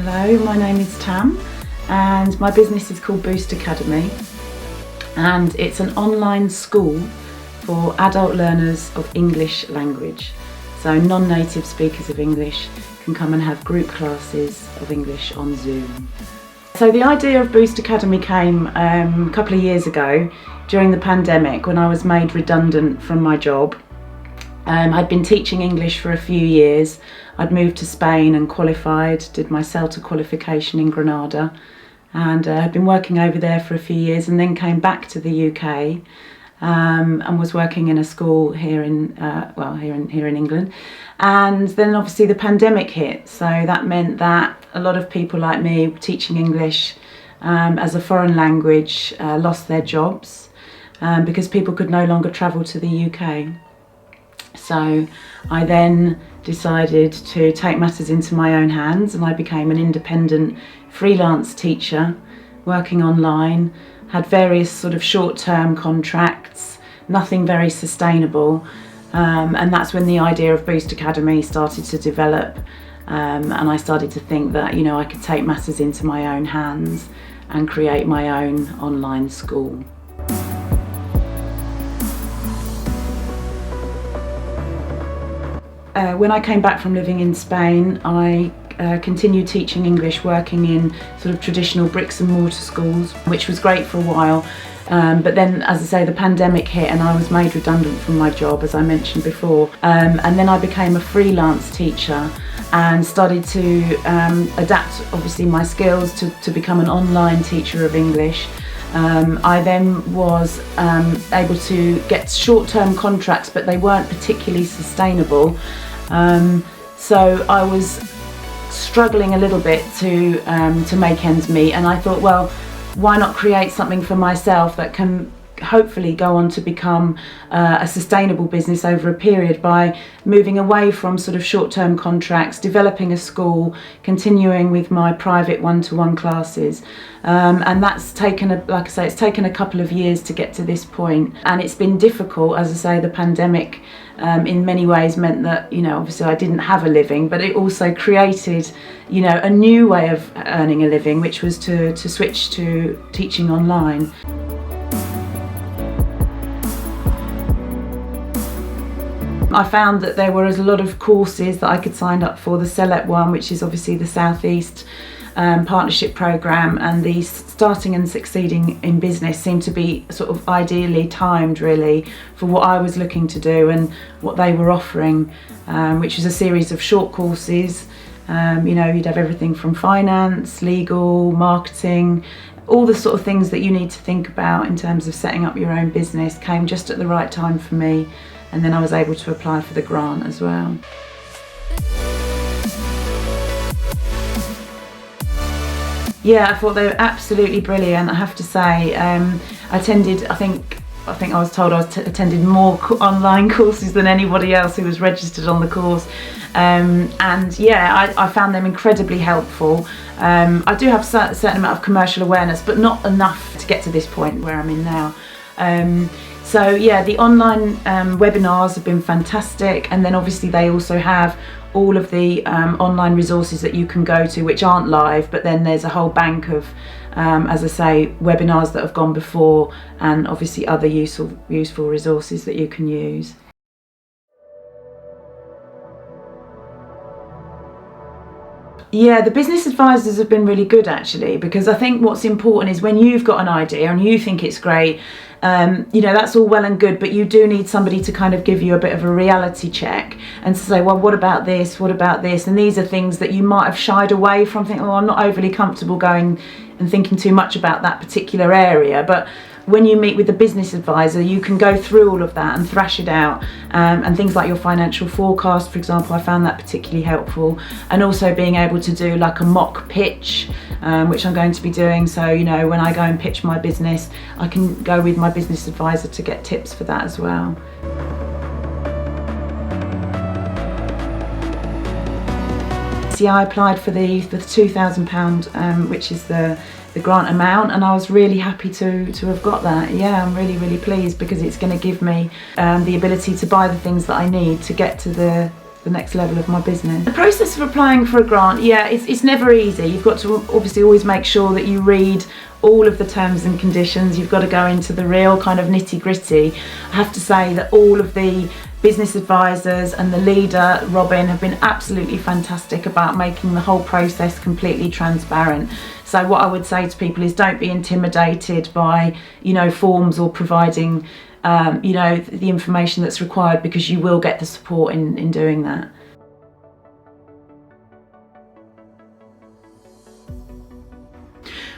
Hello, my name is Tam and my business is called Boost Academy, and it's an online school for adult learners of English language. So non-native speakers of English can come and have group classes of English on Zoom. So the idea of Boost Academy came a couple of years ago during the pandemic when I was made redundant from my job. I'd been teaching English for a few years. I'd moved to Spain and qualified, did my CELTA qualification in Granada, and had been working over there for a few years, and then came back to the UK and was working in a school here in England. And then obviously the pandemic hit, so that meant that a lot of people like me teaching English as a foreign language lost their jobs because people could no longer travel to the UK. So I then decided to take matters into my own hands, and I became an independent freelance teacher working online, had various sort of short-term contracts, nothing very sustainable, and that's when the idea of Boost Academy started to develop, and I started to think that, you know, I could take matters into my own hands and create my own online school. When I came back from living in Spain, I continued teaching English, working in sort of traditional bricks and mortar schools, which was great for a while. But then, as I say, the pandemic hit and I was made redundant from my job, as I mentioned before. And then I became a freelance teacher and started to adapt, obviously, my skills to become an online teacher of English. I then was able to get short-term contracts, but they weren't particularly sustainable. So I was struggling a little bit to make ends meet, and I thought, well, why not create something for myself that can hopefully go on to become a sustainable business over a period by moving away from sort of short-term contracts, developing a school, continuing with my private one-to-one classes, and that's taken, like I say, it's taken a couple of years to get to this point, and it's been difficult. As I say, the pandemic in many ways meant that, you know, obviously I didn't have a living, but it also created, you know, a new way of earning a living, which was to switch to teaching online. I found that there were a lot of courses that I could sign up for. The CELEP one, which is obviously the Southeast Partnership Programme, and the Starting and Succeeding in Business seemed to be sort of ideally timed, really, for what I was looking to do and what they were offering, which was a series of short courses. You know, you'd have everything from finance, legal, marketing, all the sort of things that you need to think about in terms of setting up your own business came just at the right time for me. And then I was able to apply for the grant as well. Yeah, I thought they were absolutely brilliant. I have to say, I attended, I think I was told I attended more online courses than anybody else who was registered on the course. And yeah, I found them incredibly helpful. I do have a certain amount of commercial awareness, but not enough to get to this point where I'm in now. So yeah, the online webinars have been fantastic, and then obviously they also have all of the online resources that you can go to, which aren't live, but then there's a whole bank of, as I say, webinars that have gone before, and obviously other useful resources that you can use. Yeah, the business advisors have been really good, actually, because I think what's important is when you've got an idea and you think it's great, you know, that's all well and good, but you do need somebody to kind of give you a bit of a reality check and to say, well, what about this? What about this? And these are things that you might have shied away from, thinking, oh, I'm not overly comfortable going and thinking too much about that particular area. But when you meet with the business advisor, you can go through all of that and thrash it out, and things like your financial forecast, for example, I found that particularly helpful, and also being able to do like a mock pitch, which I'm going to be doing. So, you know, when I go and pitch my business, I can go with my business advisor to get tips for that as well. See, I applied for the £2,000, which is the grant amount, and I was really happy to have got that. Yeah, I'm really pleased, because it's going to give me the ability to buy the things that I need to get to the the next level of my business. The process of applying for a grant, yeah, it's never easy. You've got to obviously always make sure that you read all of the terms and conditions. You've got to go into the real kind of nitty gritty. I have to say that all of the business advisors and the leader, Robin, have been absolutely fantastic about making the whole process completely transparent. So what I would say to people is don't be intimidated by, forms or providing, the information that's required, because you will get the support in doing that.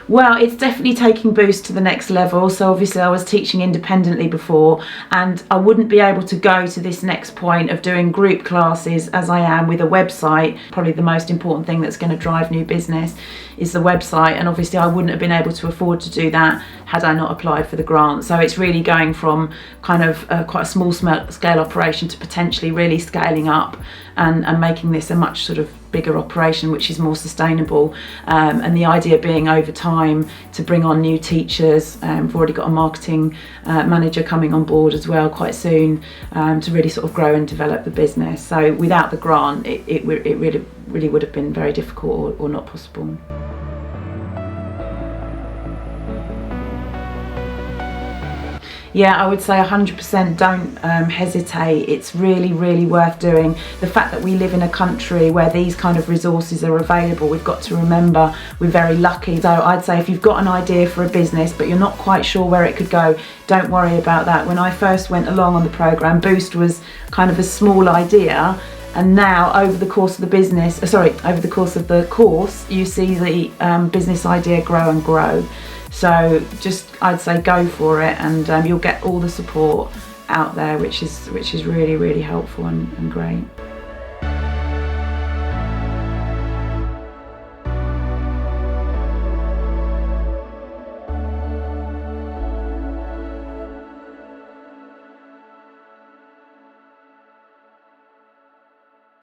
Well, it's definitely taking Boost to the next level. So obviously I was teaching independently before, and I wouldn't be able to go to this next point of doing group classes as I am with a website. Probably the most important thing that's going to drive new business is the website, and obviously I wouldn't have been able to afford to do that had I not applied for the grant. So it's really going from kind of quite a small scale operation to potentially really scaling up and making this a much sort of bigger operation, which is more sustainable, and the idea being over time to bring on new teachers. We've already got a marketing manager coming on board as well quite soon, to really sort of grow and develop the business. So without the grant, it really would have been very difficult or not possible. Yeah, I would say 100% don't hesitate. It's really, really worth doing. The fact that we live in a country where these kind of resources are available, we've got to remember we're very lucky. So I'd say if you've got an idea for a business but you're not quite sure where it could go, don't worry about that. When I first went along on the programme, Boost was kind of a small idea, and now over the course of the course, you see the business idea grow and grow. So just, I'd say go for it, and you'll get all the support out there, which is really, really helpful and great.